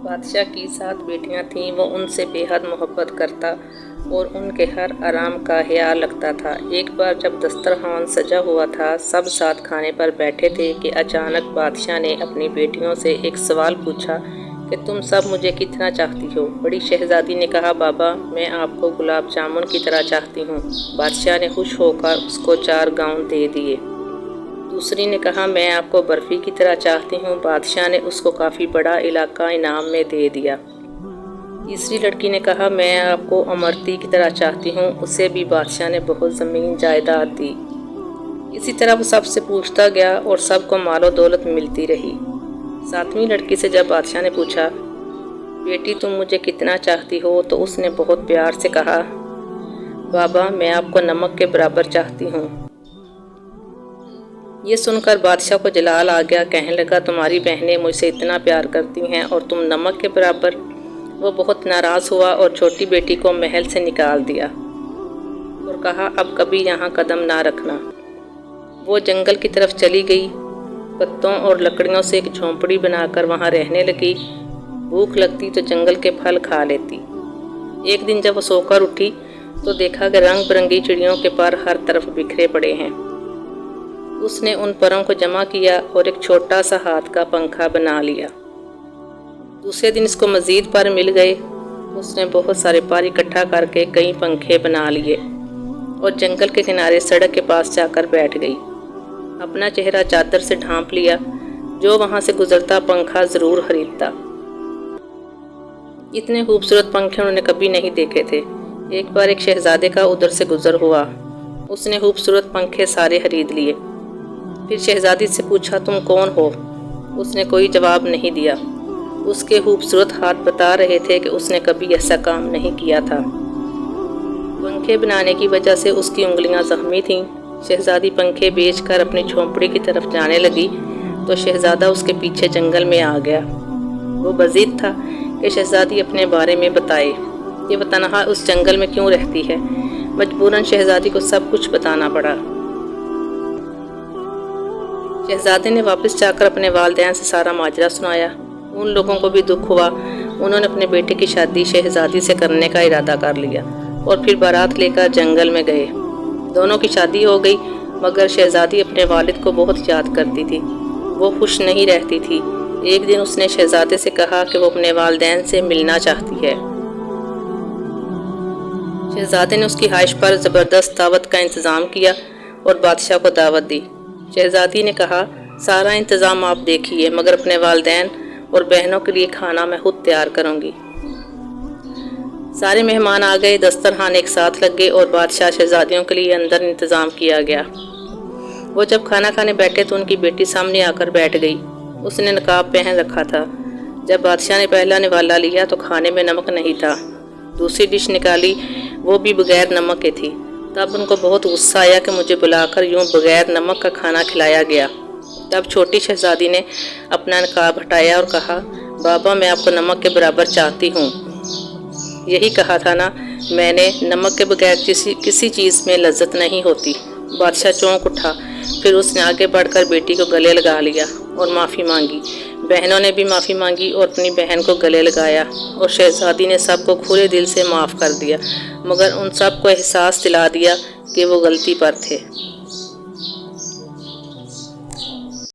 بادشاہ کی 7 بیٹیاں تھیں، وہ ان سے بے حد محبت کرتا اور ان کے ہر آرام کا خیال رکھتا تھا۔ ایک بار جب دسترخوان سجا ہوا تھا، سب ساتھ کھانے پر بیٹھے تھے کہ اچانک بادشاہ نے اپنی بیٹیوں سے ایک سوال پوچھا کہ تم سب مجھے کتنا چاہتی ہو؟ بڑی شہزادی نے کہا، بابا میں آپ کو گلاب جامن کی طرح چاہتی ہوں۔ بادشاہ نے خوش ہو کر اس کو 4 گاؤن دے دیے۔ دوسری نے کہا، میں آپ کو برفی کی طرح چاہتی ہوں۔ بادشاہ نے اس کو کافی بڑا علاقہ انعام میں دے دیا۔ تیسری لڑکی نے کہا، میں آپ کو امرتی کی طرح چاہتی ہوں۔ اسے بھی بادشاہ نے بہت زمین جائیداد دی۔ اسی طرح وہ سب سے پوچھتا گیا اور سب کو مال و دولت ملتی رہی۔ 7ویں لڑکی سے جب بادشاہ نے پوچھا، بیٹی تم مجھے کتنا چاہتی ہو؟ تو اس نے بہت پیار سے کہا، بابا میں آپ کو نمک کے برابر چاہتی ہوں۔ یہ سن کر بادشاہ کو جلال آ گیا، کہنے لگا، تمہاری بہنیں مجھ سے اتنا پیار کرتی ہیں اور تم نمک کے برابر؟ وہ بہت ناراض ہوا اور چھوٹی بیٹی کو محل سے نکال دیا اور کہا، اب کبھی یہاں قدم نہ رکھنا۔ وہ جنگل کی طرف چلی گئی، پتوں اور لکڑیوں سے ایک جھونپڑی بنا کر وہاں رہنے لگی۔ بھوک لگتی تو جنگل کے پھل کھا لیتی۔ ایک دن جب وہ سو کر اٹھی تو دیکھا کہ رنگ برنگی چڑیوں کے پر ہر طرف بکھرے پڑے ہیں۔ اس نے ان پروں کو جمع کیا اور ایک چھوٹا سا ہاتھ کا پنکھا بنا لیا۔ دوسرے دن اس کو مزید پر مل گئے۔ اس نے بہت سارے پر اکٹھا کر کے کئی پنکھے بنا لیے اور جنگل کے کنارے سڑک کے پاس جا کر بیٹھ گئی۔ اپنا چہرہ چادر سے ڈھانپ لیا، جو وہاں سے گزرتا پنکھا ضرور خریدتا۔ اتنے خوبصورت پنکھے انہوں نے کبھی نہیں دیکھے تھے۔ ایک بار ایک شہزادے کا ادھر سے گزر ہوا، اس نے خوبصورت پنکھے سارے خرید لیے۔ پھر شہزادی سے پوچھا، تم کون ہو؟ اس نے کوئی جواب نہیں دیا۔ اس کے خوبصورت ہاتھ بتا رہے تھے کہ اس نے کبھی ایسا کام نہیں کیا تھا۔ پنکھے بنانے کی وجہ سے اس کی انگلیاں زخمی تھیں۔ شہزادی پنکھے بیچ کر اپنی جھونپڑی کی طرف جانے لگی تو شہزادہ اس کے پیچھے جنگل میں آ گیا۔ وہ بضد تھا کہ شہزادی اپنے بارے میں بتائے کہ وہ تنہا اس جنگل میں کیوں رہتی ہے۔ مجبوراً شہزادی کو سب کچھ بتانا پڑا۔ شہزادے نے واپس جا کر اپنے والدین سے سارا ماجرا سنایا۔ ان لوگوں کو بھی دکھ ہوا۔ انہوں نے اپنے بیٹے کی شادی شہزادی سے کرنے کا ارادہ کر لیا اور پھر بارات لے کر جنگل میں گئے۔ دونوں کی شادی ہو گئی، مگر شہزادی اپنے والد کو بہت یاد کرتی تھی۔ وہ خوش نہیں رہتی تھی۔ ایک دن اس نے شہزادے سے کہا کہ وہ اپنے والدین سے ملنا چاہتی ہے۔ شہزادے نے اس کی خواہش پر زبردست دعوت کا انتظام کیا اور بادشاہ کو دعوت دی۔ شہزادی نے کہا، سارا انتظام آپ دیکھیے، مگر اپنے والدین اور بہنوں کے لیے کھانا میں خود تیار کروں گی۔ سارے مہمان آ گئے، دسترخوان ایک ساتھ لگ گئے اور بادشاہ شہزادیوں کے لیے اندر انتظام کیا گیا۔ وہ جب کھانا کھانے بیٹھے تو ان کی بیٹی سامنے آ کر بیٹھ گئی۔ اس نے نقاب پہن رکھا تھا۔ جب بادشاہ نے پہلا نوالا لیا تو کھانے میں نمک نہیں تھا۔ دوسری ڈش نکالی، وہ بھی بغیر نمک کی تھی۔ تب ان کو بہت غصہ آیا کہ مجھے بلا کر یوں بغیر نمک کا کھانا کھلایا گیا۔ تب چھوٹی شہزادی نے اپنا نقاب ہٹایا اور کہا، بابا میں آپ کو نمک کے برابر چاہتی ہوں۔ یہی کہا تھا نا، میں نے، نمک کے بغیر کسی چیز میں لذت نہیں ہوتی۔ بادشاہ چونک اٹھا، پھر اس نے آگے بڑھ کر بیٹی کو گلے لگا لیا اور معافی مانگی۔ بہنوں نے بھی معافی مانگی اور اپنی بہن کو گلے لگایا اور شہزادی نے سب کو کھلے دل سے معاف کر دیا، مگر ان سب کو احساس دلا دیا کہ وہ غلطی پر تھے۔